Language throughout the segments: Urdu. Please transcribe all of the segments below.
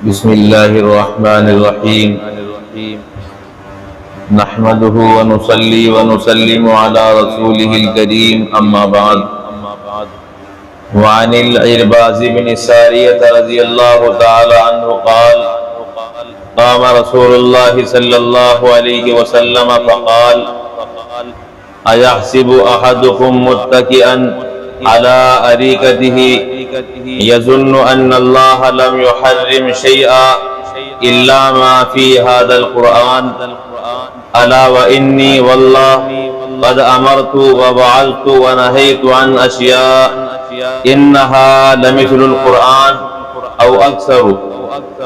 بسم الله الرحمن الرحيم نحمده ونصلي ونسلم على رسوله الكريم أما بعد وعن العرباز بن سارية رضي الله تعالى عنه قال قام رسول الله صلى الله عليه وسلم فقال أيحسب أحدكم متكئا على أريكته يظن أن الله لم يحرم شيئا إلا ما في هذا القرآن ألا وإني والله قد أمرت وبعثت ونهيت عن أشياء إنها لمثل القرآن أو أكثر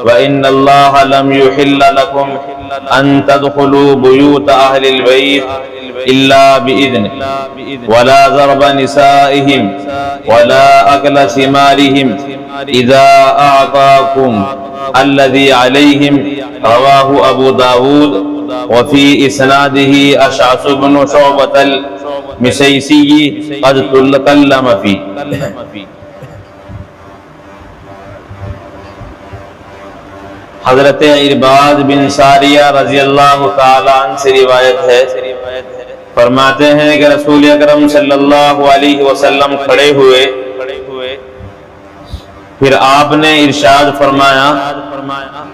وإن الله لم يحل لكم أن تدخلوا بيوت أهل البيت إلا بإذنه ولا ضرب نسائهم ولا أكل ثمارهم إذا أعطاكم الذي عليهم رواه أبو داود وفي إسناده أشعث بن شعبة المسيسي قد تكلم فيه. حضرت عرباض بن ساریہ رضی اللہ تعالیٰ عنہ سے روایت ہے، فرماتے ہیں کہ رسول اکرم صلی اللہ علیہ وسلم کھڑے ہوئے، پھر آپ نے ارشاد فرمایا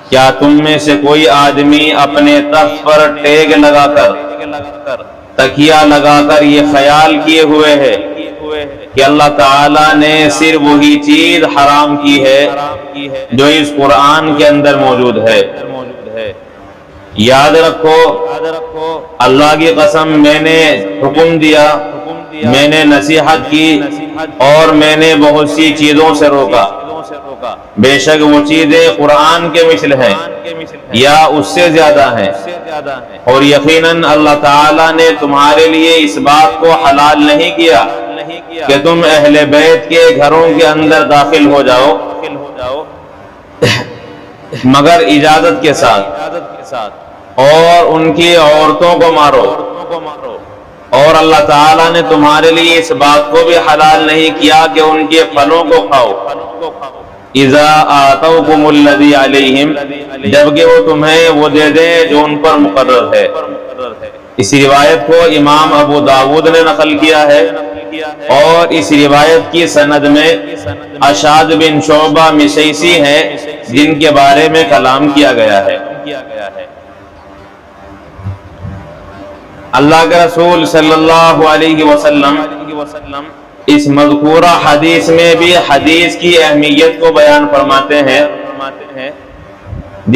کیا تم میں سے کوئی آدمی اپنے تخت پر ٹیگ لگا کر تکیہ لگا کر یہ خیال کیے ہوئے ہے کہ اللہ تعالیٰ نے صرف وہی چیز حرام کی ہے جو اس قرآن کے اندر موجود ہے؟ یاد رکھو اللہ کی قسم میں نے حکم دیا، میں نے نصیحت کی اور میں نے بہت سی چیزوں سے روکا، بے شک وہ چیزیں قرآن کے مثل ہیں یا اس سے زیادہ ہیں، اور یقیناً اللہ تعالیٰ نے تمہارے لیے اس بات کو حلال نہیں کیا کہ تم اہل بیت کے گھروں کے اندر داخل ہو جاؤ مگر اجازت کے ساتھ، اور ان کی عورتوں کو مارو، اور اللہ تعالیٰ نے تمہارے لیے اس بات کو بھی حلال نہیں کیا کہ ان کے پھلوں کو کھاؤ، اذا آتوکم الذی علیہم، جبکہ وہ تمہیں وہ دے دیں جو ان پر مقرر ہے۔ اس روایت کو امام ابو داود نے نقل کیا ہے، اور اس روایت کی سند میں اشعث بن شعبہ مسیسی ہیں جن کے بارے میں کلام کیا گیا ہے۔ اللہ کے رسول صلی اللہ علیہ وسلم اس مذکورہ حدیث میں بھی حدیث کی اہمیت کو بیان فرماتے ہیں،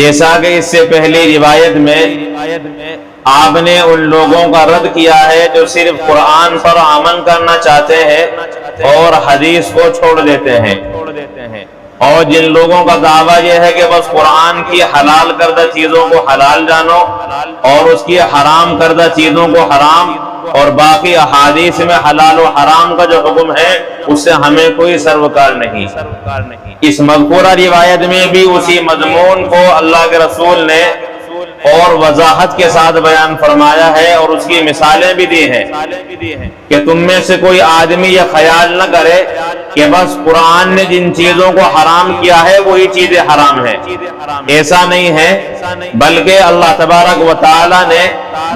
جیسا کہ اس سے پہلی روایت میں آپ نے ان لوگوں کا رد کیا ہے جو صرف قرآن پر عمل کرنا چاہتے ہیں اور حدیث کو چھوڑ دیتے ہیں، اور جن لوگوں کا دعویٰ یہ ہے کہ بس قرآن کی حلال کردہ چیزوں کو حلال جانو اور اس کی حرام کردہ چیزوں کو حرام، اور باقی احادیث میں حلال و حرام کا جو حکم ہے اس سے ہمیں کوئی سروکار نہیں۔ اس مذکورہ روایت میں بھی اسی مضمون کو اللہ کے رسول نے اور وضاحت کے ساتھ بیان فرمایا ہے، اور اس کی مثالیں بھی دی ہیں کہ تم میں سے کوئی آدمی یہ خیال نہ کرے کہ بس قرآن نے جن چیزوں کو حرام کیا ہے وہی چیزیں حرام ہیں، ایسا نہیں ہے، بلکہ اللہ تبارک و تعالی نے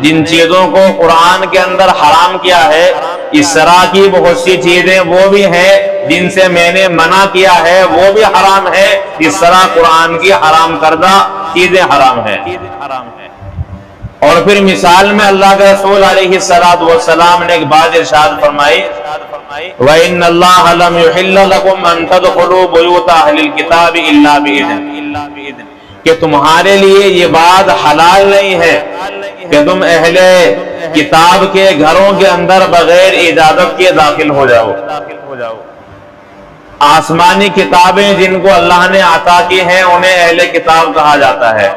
جن چیزوں کو قرآن کے اندر حرام کیا ہے اس طرح کی بہت سی چیزیں وہ بھی ہیں جن سے میں نے منع کیا ہے وہ بھی حرام ہے، اس طرح قرآن کی حرام کردہ چیزیں حرام ہیں۔ اور پھر مثال میں اللہ کے رسول علیہ السلام نے ایک بات ارشاد فرمائی وَإِنَّ اللَّهَ لَمْ يُحِلَّ لَكُمْ أَن تَدْخُلُوا بُيُوتَ أَهْلِ الْكِتَابِ إِلَّا بِإِذْنِهِ، کہ تمہارے لیے یہ بات حلال نہیں ہے کہ تم اہل کتاب کے گھروں کے اندر بغیر اجازت کے داخل ہو جاؤ۔ آسمانی کتابیں جن کو اللہ نے عطا کی ہیں انہیں اہل کتاب کہا جاتا ہے،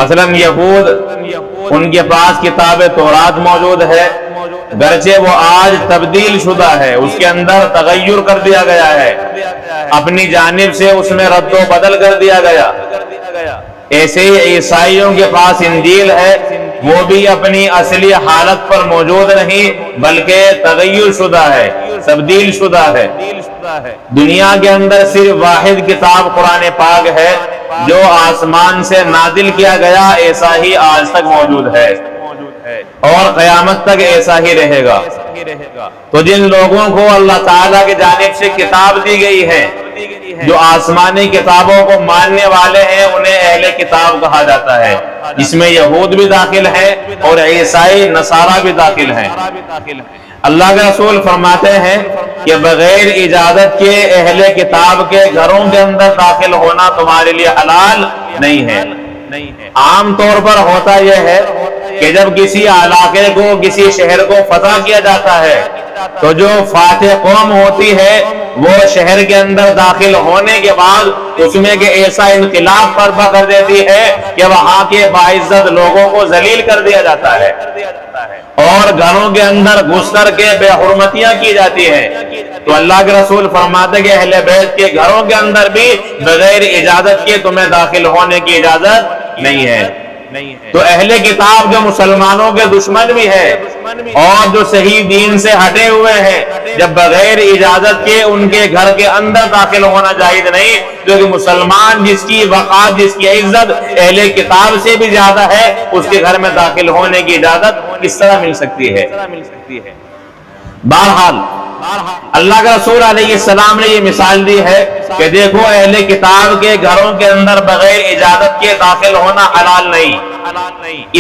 مثلا یہود، ان کے پاس کتاب تورات موجود ہے، گرچہ وہ آج تبدیل شدہ ہے، اس کے اندر تغیر کر دیا گیا ہے، اپنی جانب سے اس میں رد و بدل کر دیا گیا۔ ایسے ہی عیسائیوں کے پاس انجیل ہے، وہ بھی اپنی اصلی حالت پر موجود نہیں بلکہ تغیر شدہ ہے، تبدیل شدہ ہے۔ دنیا کے اندر صرف واحد کتاب قرآن پاک ہے، جو آسمان سے نازل کیا گیا ایسا ہی آج تک موجود ہے اور قیامت تک ایسا ہی رہے گا۔ تو جن لوگوں کو اللہ تعالیٰ کی جانب سے کتاب دی گئی ہے، جو آسمانی کتابوں کو ماننے والے ہیں، انہیں اہل کتاب کہا جاتا ہے، جس میں یہود بھی داخل ہے اور عیسائی نصارہ بھی داخل ہیں۔ اللہ کے رسول فرماتے ہیں کہ بغیر اجازت کے اہل کتاب کے گھروں کے اندر داخل ہونا تمہارے لیے حلال نہیں ہے۔ عام طور پر ہوتا یہ ہے کہ جب کسی علاقے کو، کسی شہر کو فتح کیا جاتا ہے تو جو فاتح قوم ہوتی ہے وہ شہر کے اندر داخل ہونے کے بعد اس میں کہ ایسا انقلاب برپا کر دیتی ہے کہ وہاں کے باعزت لوگوں کو ذلیل کر دیا جاتا ہے اور گھروں کے اندر گھس کر کے بے حرمتیاں کی جاتی ہیں۔ تو اللہ کے رسول فرماتے ہیں کہ اہل بیت کے گھروں کے اندر بھی بغیر اجازت کے تمہیں داخل ہونے کی اجازت نہیں ہے۔ تو اہل کتاب جو مسلمانوں کے دشمن بھی ہے اور جو صحیح دین سے ہٹے ہوئے ہیں، جب بغیر اجازت کے ان کے گھر کے اندر داخل ہونا جائز نہیں، کیونکہ مسلمان جس کی وقار، جس کی عزت اہل کتاب سے بھی زیادہ ہے، اس کے گھر میں داخل ہونے کی اجازت کس طرح مل سکتی ہے؟ بہرحال اللہ کے رسول علیہ السلام نے یہ مثال دی ہے کہ دیکھو اہل کتاب کے گھروں کے اندر بغیر اجازت کے داخل ہونا حلال نہیں۔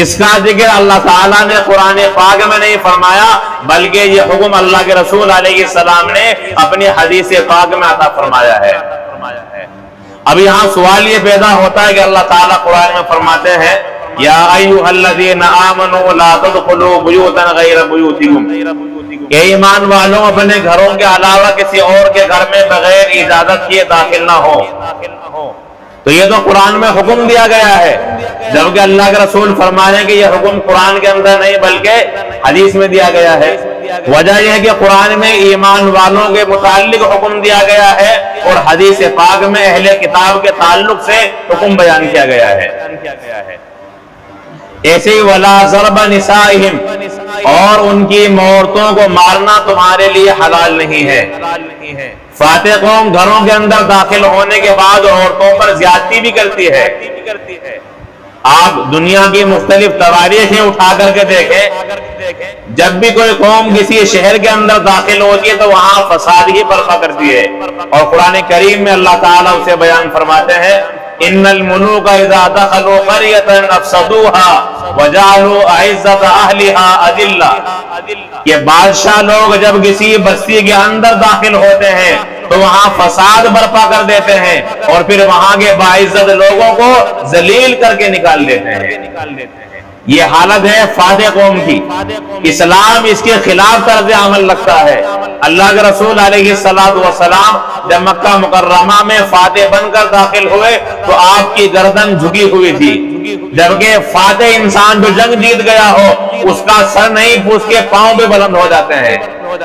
اس کا ذکر اللہ تعالیٰ نے قرآن پاک میں نہیں فرمایا، بلکہ یہ حکم اللہ کے رسول علیہ السلام نے اپنی حدیث پاک میں عطا فرمایا ہے۔ اب یہاں سوال یہ پیدا ہوتا ہے کہ اللہ تعالیٰ قرآن میں فرماتے ہیں یا ایھا الذین آمنوا لا تدخلوا بیوتا غیر بیوتکم، کہ ایمان والوں اپنے گھروں کے علاوہ کسی اور کے گھر میں بغیر اجازت کیے داخل نہ ہو۔ تو یہ تو قرآن میں حکم دیا گیا ہے، جبکہ اللہ کے رسول فرمانے کہ یہ حکم قرآن کے اندر نہیں بلکہ حدیث میں دیا گیا ہے۔ وجہ یہ ہے کہ قرآن میں ایمان والوں کے متعلق حکم دیا گیا ہے اور حدیث پاک میں اہل کتاب کے تعلق سے حکم بیان کیا گیا ہے۔ ایسے ہی وَلَا ضَرْبَ نِسَائِهِمْ، اور ان کی عورتوں کو مارنا تمہارے لیے حلال نہیں ہے۔ فاتح قوم گھروں کے اندر داخل ہونے کے بعد عورتوں پر زیادتی بھی کرتی ہے۔ آپ دنیا کی مختلف تواریخیں اٹھا کر کے دیکھیں، جب بھی کوئی قوم کسی شہر کے اندر داخل ہوتی ہے تو وہاں فساد ہی برپا کرتی ہے، اور قرآن کریم میں اللہ تعالیٰ اسے بیان فرماتے ہیں ان الملوک اذا دخلوا قرية افسدوها وجعلوا اعزة اهلها اذلة، یہ بادشاہ لوگ جب کسی بستی کے اندر داخل ہوتے ہیں تو وہاں فساد برپا کر دیتے ہیں اور پھر وہاں کے باعزت لوگوں کو ذلیل کر کے نکال دیتے ہیں۔ یہ حالت ہے فاتح قوم کی۔ اسلام اس کے خلاف طرز عمل رکھتا ہے۔ اللہ کے رسول علیہ السلام جب مکہ مکرمہ میں فاتح بن کر داخل ہوئے تو آپ کی گردن جھکی ہوئی تھی، جبکہ فاتح انسان جو جنگ جیت گیا ہو اس کا سر نہیں، اس کے پاؤں بھی بلند ہو جاتے ہیں،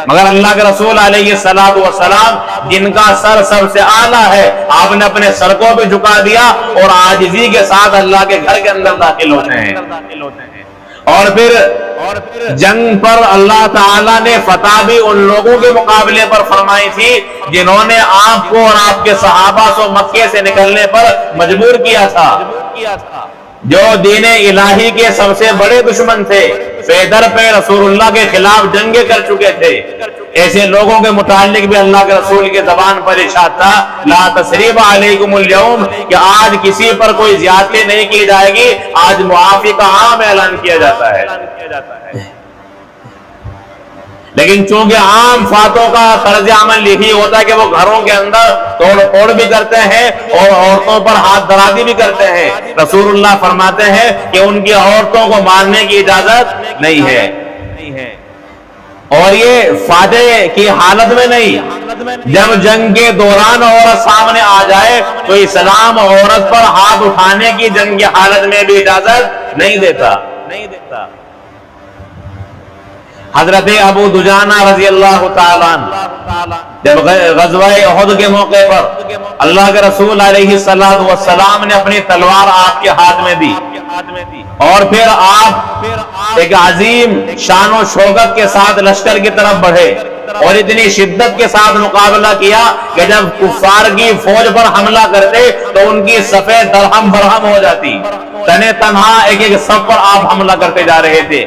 مگر اللہ کے رسول علیہ السلام جن کا سر سب سے اعلیٰ ہے، آپ نے اپنے سر کو بھی جھکا دیا اور عاجزی کے ساتھ اللہ کے گھر کے اندر داخل ہوتے ہیں۔ اور پھر جنگ پر اللہ تعالیٰ نے فتح بھی ان لوگوں کے مقابلے پر فرمائی تھی جنہوں نے آپ کو اور آپ کے صحابہ کو مکے سے نکلنے پر مجبور کیا تھا، جو دین الہی کے سب سے بڑے دشمن تھے، پے در پہ رسول اللہ کے خلاف جنگیں کر چکے تھے۔ ایسے لوگوں کے متعلق بھی اللہ کے رسول کی زبان پر ارشاد تھا لا تثریب علیکم اليوم، کہ آج کسی پر کوئی زیادتی نہیں کی جائے گی، آج معافی کا عام اعلان کیا جاتا ہے۔ لیکن چونکہ عام فاتحوں کا طرز عمل یہی ہوتا ہے کہ وہ گھروں کے اندر توڑ پھوڑ بھی کرتے ہیں اور عورتوں پر ہاتھ درازی بھی کرتے ہیں، رسول اللہ فرماتے ہیں کہ ان کی عورتوں کو مارنے کی اجازت نہیں ہے۔ اور یہ فاتح کی حالت میں نہیں، جب جنگ کے دوران عورت سامنے آ جائے تو اسلام عورت پر ہاتھ اٹھانے کی جنگ کی حالت میں بھی اجازت نہیں دیتا۔ حضرت ابو دجانہ رضی اللہ تعالیٰ عنہ جب غزوہ احد کے موقع پر اللہ کے رسول علیہ السلام نے اپنی تلوار آپ کے ہاتھ میں دی اور پھر آپ ایک عظیم شان و شوکت کے ساتھ لشکر کی طرف بڑھے، اور اتنی شدت کے ساتھ مقابلہ کیا کہ جب کفار کی فوج پر حملہ کرتے تو ان کی صفیں درہم برہم ہو جاتی، تنے تنہا ایک ایک صف پر آپ حملہ کرتے جا رہے تھے۔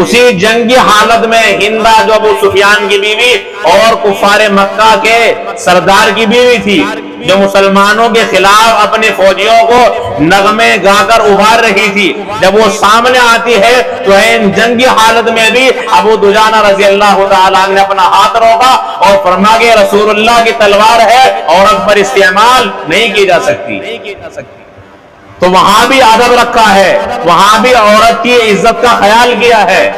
اسی جنگی حالت میں ہندہ جو ابو سفیان کی بیوی اور کفار مکہ کے سردار کی بیوی تھی، جو مسلمانوں کے خلاف اپنے فوجیوں کو نغمے گا کر ابھار رہی تھی، جب وہ سامنے آتی ہے تو ان جنگی حالت میں بھی ابو دجانہ رضی اللہ تعالیٰ نے اپنا ہاتھ روکا اور فرمایا کہ رسول اللہ کی تلوار ہے، عورت پر استعمال نہیں کی جا سکتی۔ تو وہاں بھی ادب رکھا ہے، وہاں بھی عورت کی عزت کا خیال کیا ہے،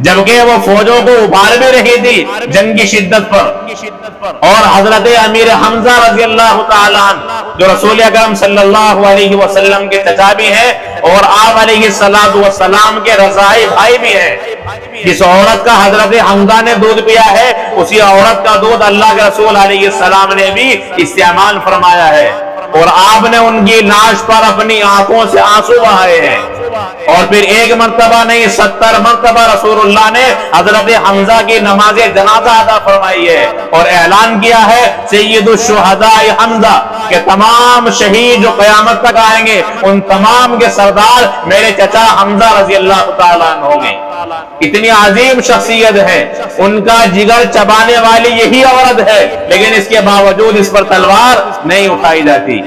جبکہ وہ فوجوں کو ابھار بھی رہی تھی جنگی شدت پر۔ اور حضرت امیر حمزہ رضی اللہ تعالیٰ عنہ جو رسول اکرم صلی اللہ علیہ وسلم کے چچا بھی ہیں اور آپ علیہ السلام کے رضاعی بھائی بھی ہیں، جس عورت کا حضرت حمزہ نے دودھ پیا ہے اسی عورت کا دودھ اللہ کے رسول علیہ السلام نے بھی استعمال فرمایا ہے، اور آپ نے ان کی لاش پر اپنی آنکھوں سے آنسو بہائے ہیں، اور پھر ایک مرتبہ نہیں 70 مرتبہ رسول اللہ نے حضرت حمزہ کی نماز جنازہ ادا فرمائی ہے اور اعلان کیا ہے سید الشہداء حمزہ کہ تمام شہید جو قیامت تک آئیں گے ان تمام کے سردار میرے چچا حمزہ رضی اللہ تعالیٰ عنہ ہوں گے۔ اتنی عظیم شخصیت ہے، ان کا جگر چبانے والی یہی عورت ہے، لیکن اس کے باوجود اس پر تلوار نہیں اٹھائی جاتی۔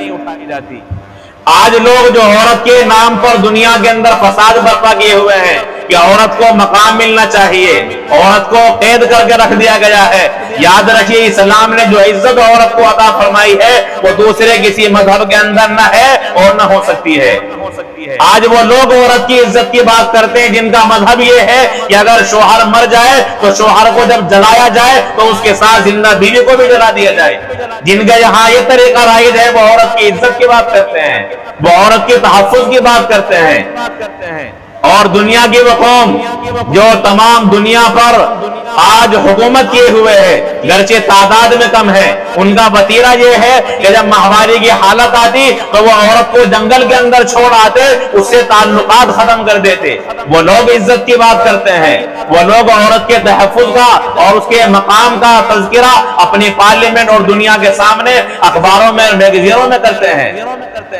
آج لوگ جو عورت کے نام پر دنیا کے اندر فساد برپا کیے ہوئے ہیں کہ عورت کو مقام ملنا چاہیے، عورت کو قید کر کے رکھ دیا گیا ہے۔ یاد رکھیے اسلام نے جو عزت عورت کو عطا فرمائی ہے وہ دوسرے کسی مذہب کے اندر نہ ہے اور نہ ہو سکتی ہے۔ آج وہ لوگ عورت کی عزت کی بات کرتے ہیں جن کا مذہب یہ ہے کہ اگر شوہر مر جائے تو شوہر کو جب جلایا جائے تو اس کے ساتھ زندہ بیوی کو بھی جلا دیا جائے۔ جن کا یہاں یہ طریقہ رائج ہے وہ عورت کی عزت کی بات کرتے ہیں، وہ عورت کے تحفظ کی بات کرتے ہیں۔ اور دنیا کی وہ قوم جو تمام دنیا پر آج حکومت کیے ہوئے ہے، گرچہ تعداد میں کم ہے، ان کا وتیرہ یہ ہے کہ جب مہاماری کی حالت آتی تو وہ عورت کو جنگل کے اندر چھوڑ آتے، اس سے تعلقات ختم کر دیتے۔ وہ لوگ عزت کی بات کرتے ہیں، وہ لوگ عورت کے تحفظ کا اور اس کے مقام کا تذکرہ اپنی پارلیمنٹ اور دنیا کے سامنے اخباروں میں میگزینوں میں کرتے ہیں۔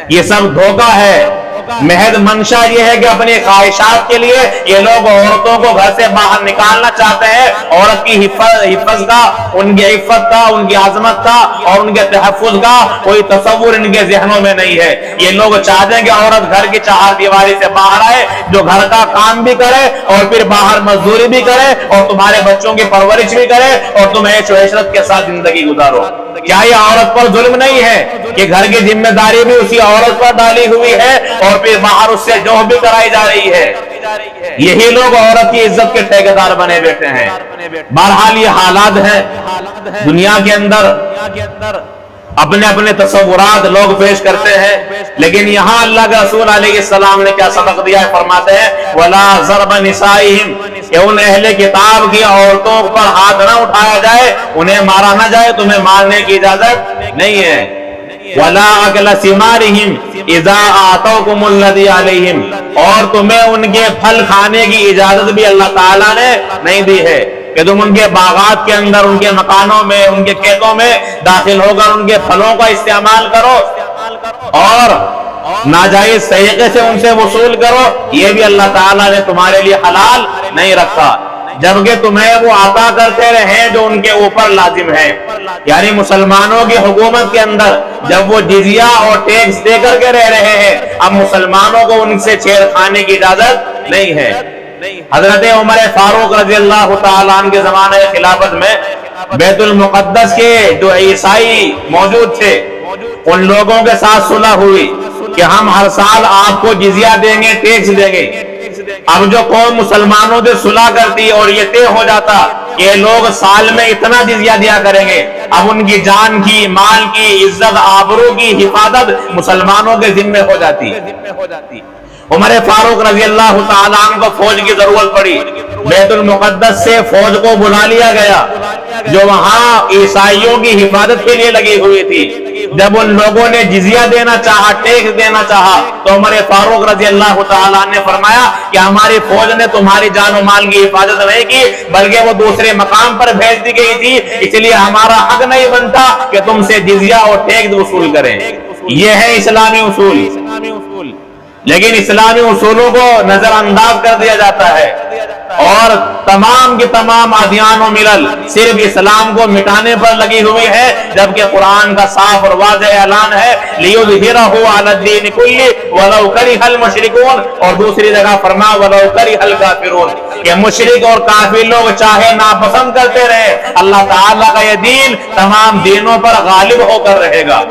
یہ سب دھوکہ ہے۔ محض منشا یہ ہے کہ اپنی خواہشات کے لیے یہ لوگ عورتوں کو گھر سے باہر نکالنا چاہتے ہیں۔ عورت کی حفظ کا، ان کی عفت کا، ان کی عظمت کا اور ان کے تحفظ کا کوئی تصور ان کے ذہنوں میں نہیں ہے۔ یہ لوگ چاہتے ہیں کہ عورت گھر کی چہار دیواری سے باہر آئے، جو گھر کا کام بھی کرے اور پھر باہر مزدوری بھی کرے اور تمہارے بچوں کی پرورش بھی کرے اور تم عیش و عشرت کے ساتھ زندگی گزارو۔ کیا یہ عورت پر ظلم نہیں ہے کہ گھر کی ذمہ داری بھی اسی عورت پر ڈالی ہوئی ہے اور پھر باہر اس سے جوہ بھی کرائی جا رہی ہے؟ یہی لوگ عورت کی عزت کے ٹھیکیدار بنے بیٹھے ہیں۔ بہرحال یہ حالات ہیں دنیا کے اندر، اپنے اپنے تصورات لوگ پیش کرتے ہیں، لیکن یہاں اللہ کے رسول علیہ السلام نے کیا سبق دیا ہے؟ فرماتے ہیں وَلَا ضَرْبَ نِسَائِهِمْ، کہ ان اہل کتاب کی عورتوں پر ہاتھ نہ اٹھایا جائے، انہیں مارا نہ جائے، تمہیں مارنے کی اجازت نہیں ہے۔ وَلَا أَكْلَ ثِمَارِهِمْ إِذَا آتَوْكُمُ الَّذِي عَلَيْهِمْ، اور تمہیں ان کے پھل کھانے کی اجازت بھی اللہ تعالیٰ نے نہیں دی ہے کہ تم ان کے باغات کے اندر، ان کے مکانوں میں، ان کے کھیتوں میں داخل ہو کر ان کے پھلوں کا استعمال کرو اور ناجائز طریقے سے ان سے وصول کرو، یہ بھی اللہ تعالیٰ نے تمہارے لیے حلال نہیں رکھا، جبکہ تمہیں وہ عطا کرتے رہے جو ان کے اوپر لازم ہے۔ یعنی مسلمانوں کی حکومت کے اندر جب وہ جزیہ اور ٹیکس دے کر کے رہ رہے ہیں، اب مسلمانوں کو ان سے چھیڑ کھانے کی اجازت نہیں ہے۔ حضرت عمر فاروق رضی اللہ تعالیٰ عنہ کے زمانے خلافت میں بیت المقدس کے جو عیسائی موجود تھے ان لوگوں کے ساتھ صلح ہوئی کہ ہم ہر سال آپ کو جزیہ دیں گے، ٹیکس دیں گے۔ اب جو قوم مسلمانوں سے صلح کرتی اور یہ طے ہو جاتا کہ لوگ سال میں اتنا جزیہ دیا کریں گے، اب ان کی جان کی، مال کی، عزت آبرو کی حفاظت مسلمانوں کے ذمہ ہو جاتی۔ عمر فاروق رضی اللہ تعالیٰ عنہ کو فوج کی ضرورت پڑی، بیت المقدس سے فوج کو بلا لیا گیا جو وہاں عیسائیوں کی حفاظت کے لیے لگی ہوئی تھی۔ جب ان لوگوں نے جزیہ دینا چاہا، ٹیکس دینا چاہا، تو عمر فاروق رضی اللہ تعالیٰ نے فرمایا کہ ہماری فوج نے تمہاری جان و مال کی حفاظت نہیں کی، بلکہ وہ دوسرے مقام پر بھیج دی گئی تھی، اس لیے ہمارا حق نہیں بنتا کہ تم سے جزیہ اور ٹیکس وصول کریں۔ یہ ہے اسلامی اصول، لیکن اسلامی اصولوں کو نظر انداز کر دیا جاتا ہے، اور تمام کے تمام ادیان و ملل صرف اسلام کو مٹانے پر لگی ہوئی ہے، جبکہ قرآن کا صاف اور واضح اعلان ہے لِيُظْهِرَهُ عَلَى الدِّينِ كُلِّهِ وَلَوْ كَرِهَ الْمُشْرِكُونَ، اور دوسری جگہ فرمایا وَلَوْ كَرِهَ الْكَافِرُونَ، کہ مشرک اور کافر لوگ چاہے ناپسند کرتے رہے، اللہ تعالیٰ کا یہ دین تمام دینوں پر غالب ہو کر رہے گا۔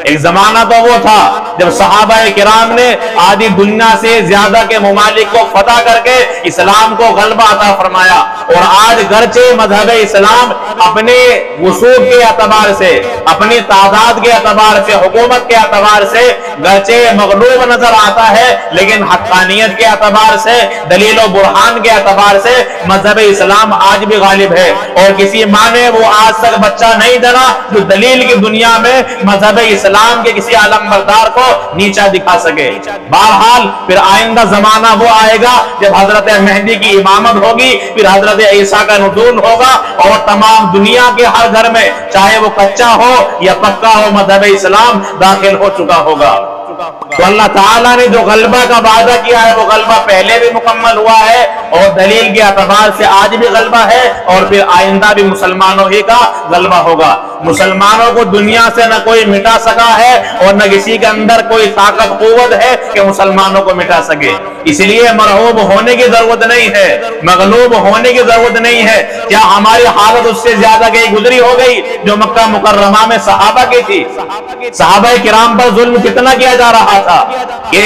ایک زمانہ تو وہ تھا جب صحابہ کرام نے آدھی دنیا سے زیادہ کے ممالک کو فتح کر کے اسلام کو غلبہ عطا فرمایا، اور آج گرچہ مذہب اسلام اپنے وسوع کے اعتبار سے، اپنی تعداد کے اعتبار سے، حکومت کے اعتبار سے گرچہ مغلوب نظر آتا ہے، لیکن حقانیت کے اعتبار سے، دلیل و برہان کے اعتبار سے مذہب اسلام آج بھی غالب ہے، اور کسی معنی وہ آج تک بچہ نہیں ڈرا جو دلیل کی دنیا میں مذہب اسلام کے کسی عالم بردار کو نیچا دکھا سکے۔ بہرحال پھر آئندہ زمانہ وہ آئے گا جب حضرت مہدی کی امامت ہوگی، پھر حضرت عیسیٰ کا نزول ہوگا، اور تمام دنیا کے ہر گھر میں چاہے وہ کچا ہو یا پکا ہو مذہب اسلام داخل ہو چکا ہوگا۔ تو اللہ تعالیٰ نے جو غلبہ کا وعدہ کیا ہے وہ غلبہ پہلے بھی مکمل ہوا ہے، اور دلیل کے اعتبار سے آج بھی غلبہ ہے، اور پھر آئندہ بھی مسلمانوں ہی کا غلبہ ہوگا۔ مسلمانوں کو دنیا سے نہ کوئی مٹا سکا ہے، اور نہ کسی کے اندر کوئی طاقت قوت ہے کہ مسلمانوں کو مٹا سکے، اس لیے مرعوب ہونے کی ضرورت نہیں ہے، مغلوب ہونے کی ضرورت نہیں ہے۔ کیا ہماری حالت اس سے زیادہ کہیں گزری ہو گئی جو مکہ مکرمہ میں صحابہ کی تھی؟ صحابہ کرام پر ظلم کتنا کیا جا رہا تھا کہ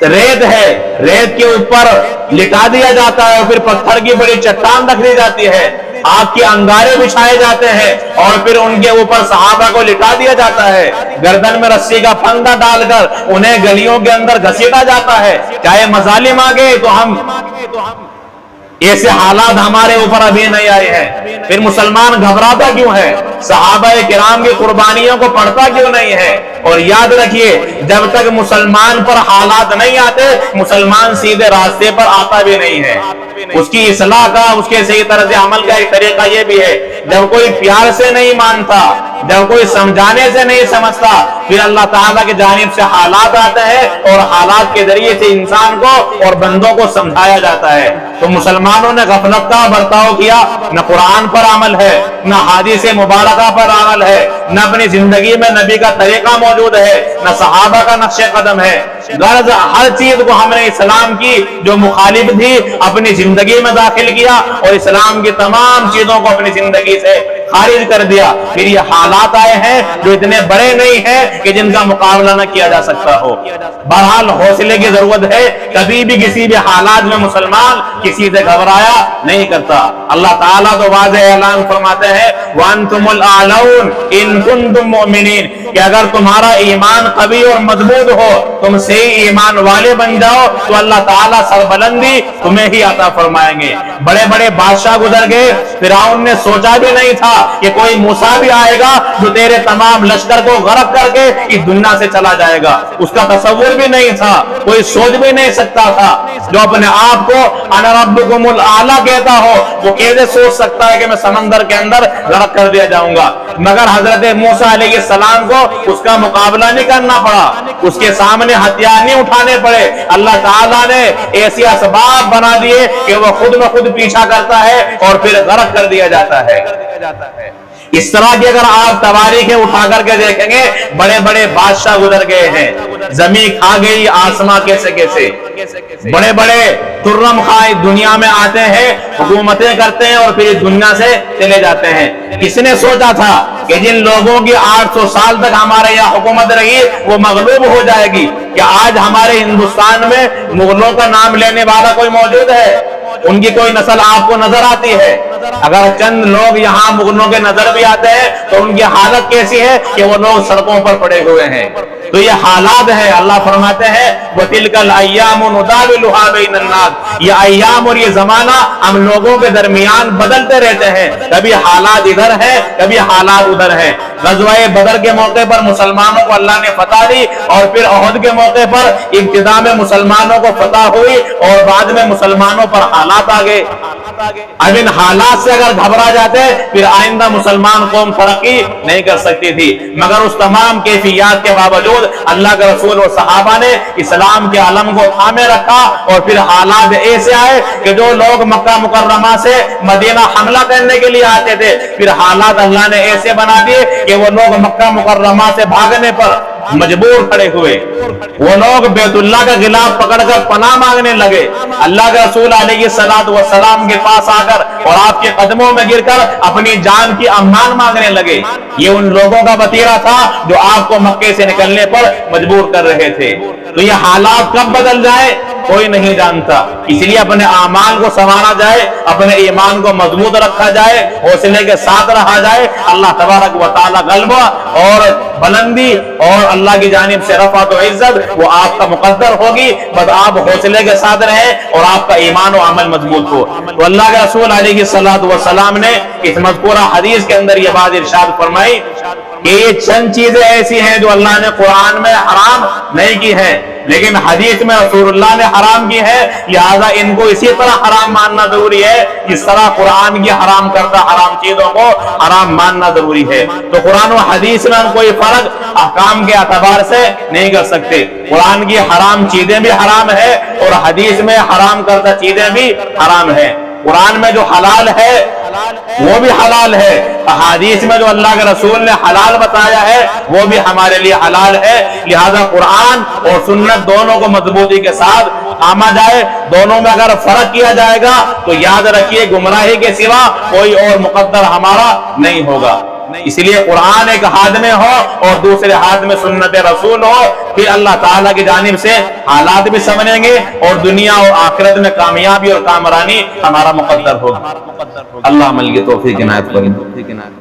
ریت ہے، ریت کے اوپر لٹا دیا جاتا ہے، پھر پتھر کی بڑی چٹان رکھ دی جاتی ہے، آگ کے انگارے بچھائے جاتے ہیں، اور پھر ان کے اوپر صحابہ کو لٹا دیا جاتا ہے، گردن میں رسی کا پھندا ڈال کر انہیں گلیوں کے اندر گھسیٹا جاتا ہے۔ چاہے مظالم آگے تو ہم ایسے حالات ہمارے اوپر ابھی نہیں آئے ہیں، پھر مسلمان گھبراتا کیوں ہے؟ صحابہ کرام کی قربانیوں کو پڑھتا کیوں نہیں ہے؟ اور یاد رکھیے جب تک مسلمان پر حالات نہیں آتے، مسلمان سیدھے راستے پر آتا بھی نہیں ہے۔ اس کی اصلاح کا، اس کے صحیح طرز عمل کا ایک طریقہ یہ بھی ہے، جب کوئی پیار سے نہیں مانتا، جب کوئی سمجھانے سے نہیں سمجھتا، پھر اللہ تعالیٰ کی جانب سے حالات آتے ہیں، اور حالات کے ذریعے سے انسان کو اور بندوں کو سمجھایا جاتا ہے۔ تو مسلمانوں نے غفلت کا برتاؤ کیا، نہ قرآن پر عمل ہے، نہ حدیث مبارکہ پر عمل ہے، نہ اپنی زندگی میں نبی کا طریقہ موجود ہے، نہ صحابہ کا نقش قدم ہے۔ غرض ہر چیز کو ہم نے اسلام کی جو مخالف تھی اپنی زندگی میں داخل کیا، اور اسلام کی تمام چیزوں کو اپنی زندگی سے خارج کر دیا۔ پھر یہ حالات آئے ہیں جو اتنے بڑے نہیں ہیں کہ جن کا مقابلہ نہ کیا جا سکتا ہو۔ بہرحال حوصلے کی ضرورت ہے، کبھی بھی کسی بھی حالات میں مسلمان کسی سے گھبرایا نہیں کرتا۔ اللہ تعالیٰ تو واضح اعلان فرماتے ہیں وَأَنْتُمُ الْأَعْلَوْنَ إِن كُنتُم مُؤْمِنِينَ، کہ اگر تمہارا ایمان قوی اور مضبوط ہو، تم صحیح ایمان والے بن جاؤ، تو اللہ تعالیٰ سربلندی تمہیں ہی عطا فرمائیں گے۔ بڑے بڑے بادشاہ گزر گئے، فرعون نے سوچا بھی نہیں تھا کہ کوئی موسیٰ بھی آئے گا جو تیرے تمام لشکر کو غرق کر کے اس دنیا سے چلا جائے گا، اس کا تصور بھی نہیں تھا، کوئی سوچ بھی نہیں سکتا تھا۔ جو اپنے آپ کو انا ربکم الاعلی کہتا ہو وہ کیسے سوچ سکتا ہے کہ میں سمندر کے اندر غرق کر دیا جاؤں گا؟ مگر حضرت موسیٰ علیہ السلام کو اس کا مقابلہ نہیں کرنا پڑا، اس کے سامنے ہتھیار نہیں اٹھانے پڑے، اللہ تعالیٰ نے ایسی اسباب بنا دیے کہ وہ خود بخود پیچھا کرتا ہے اور پھر غرق کر دیا جاتا ہے۔ اس طرح کی اگر آپ تواریخیں اٹھا کر کے دیکھیں گے، بڑے بڑے بادشاہ گزر گئے ہیں، زمین کھا گئی آسماں کیسے کیسے، بڑے بڑے ترم خائی دنیا میں آتے ہیں، حکومتیں کرتے ہیں اور پھر دنیا سے چلے جاتے ہیں۔ کس نے سوچا تھا کہ جن لوگوں کی 800 سال تک ہمارے یہاں حکومت رہی وہ مغلوب ہو جائے گی؟ کہ آج ہمارے ہندوستان میں مغلوں کا نام لینے والا کوئی موجود ہے؟ ان کی کوئی نسل آپ کو نظر آتی ہے؟ اگر چند لوگ یہاں مغلوں کے نظر بھی آتے ہیں تو ان کی حالت کیسی ہے کہ وہ لوگ سڑکوں پر پڑے ہوئے ہیں۔ تو یہ حالات ہے. اللہ فرماتے ہیں وَتِلْكَ الْأَيَّامُ نُدَاوِلُهَا بَيْنَ النَّاسِ، یہ ایام اور یہ زمانہ ہم لوگوں کے درمیان بدلتے رہتے ہیں. کبھی حالات ادھر ہے کبھی حالات ادھر ہے. غزوہ بدر کے موقع پر مسلمانوں کو اللہ نے فتح دی، اور پھر احد کے موقع پر ابتدا میں مسلمانوں کو فتح ہوئی اور بعد میں مسلمانوں پر حالات آ گئے. اب ان حالات سے اگر گھبرا جاتے پھر آئندہ مسلمان قوم ترقی نہیں کر سکتی تھی. مگر اس تمام کیفیات کے باوجود اللہ کے رسول اور صحابہ نے اسلام کے علم کو تھامے رکھا، اور پھر حالات ایسے آئے کہ جو لوگ مکہ مکرمہ سے مدینہ حملہ کرنے کے لیے آتے تھے، پھر حالات اللہ نے ایسے بنا دیے کہ وہ لوگ مکہ مکرمہ سے بھاگنے پر مجبور کھڑے ہوئے. وہ لوگ بیت اللہ کا غلاف پکڑ کر پناہ مانگنے لگے. اللہ کے رسول علیہ السلام کے پاس آ کر اور آپ کے قدموں میں گر کر اپنی جان کی امان مانگنے لگے. یہ ان لوگوں کا وتیرہ تھا جو آپ کو مکے سے نکلنے پر مجبور کر رہے تھے. تو یہ حالات کب بدل جائے کوئی نہیں جانتا. اس لیے اپنے اعمال کو سنوارا جائے، اپنے ایمان کو مضبوط رکھا جائے، حوصلے کے ساتھ رہا جائے. اللہ تبارک و تعالی غلبہ اور بلندی اور اللہ کی جانب سے رفعت و عزت وہ آپ کا مقدر ہوگی، بس آپ حوصلے کے ساتھ رہیں اور آپ کا ایمان و عمل مضبوط ہو. تو اللہ کے رسول علیہ السلام نے اس مذکورہ حدیث کے اندر یہ بات ارشاد فرمائی کہ یہ چند چیزیں ایسی ہیں جو اللہ نے قرآن میں حرام نہیں کی ہیں، لیکن حدیث میں رسول اللہ نے حرام کی ہے، لہذا ان کو اسی طرح حرام ماننا ضروری ہے جس طرح قرآن کی حرام کردہ حرام چیزوں کو حرام ماننا ضروری ہے. تو قرآن و حدیث میں ہم کوئی فرق احکام کے اعتبار سے نہیں کر سکتے. قرآن کی حرام چیزیں بھی حرام ہے اور حدیث میں حرام کردہ چیزیں بھی حرام ہے. قرآن میں جو حلال ہے وہ بھی حلال ہے، احادیث میں جو اللہ کے رسول نے حلال بتایا ہے وہ بھی ہمارے لیے حلال ہے. لہذا قرآن اور سنت دونوں کو مضبوطی کے ساتھ تھاما جائے. دونوں میں اگر فرق کیا جائے گا تو یاد رکھیے گمراہی کے سوا کوئی اور مقدر ہمارا نہیں ہوگا. اس لیے قرآن ایک ہاتھ میں ہو اور دوسرے ہاتھ میں سنت رسول ہو، پھر اللہ تعالیٰ کی جانب سے حالات بھی سمجھیں گے اور دنیا اور آخرت میں کامیابی اور کامرانی ہمارا مقدر ہوگا. اللہ عمل کی توفیق عنایت فرمائے.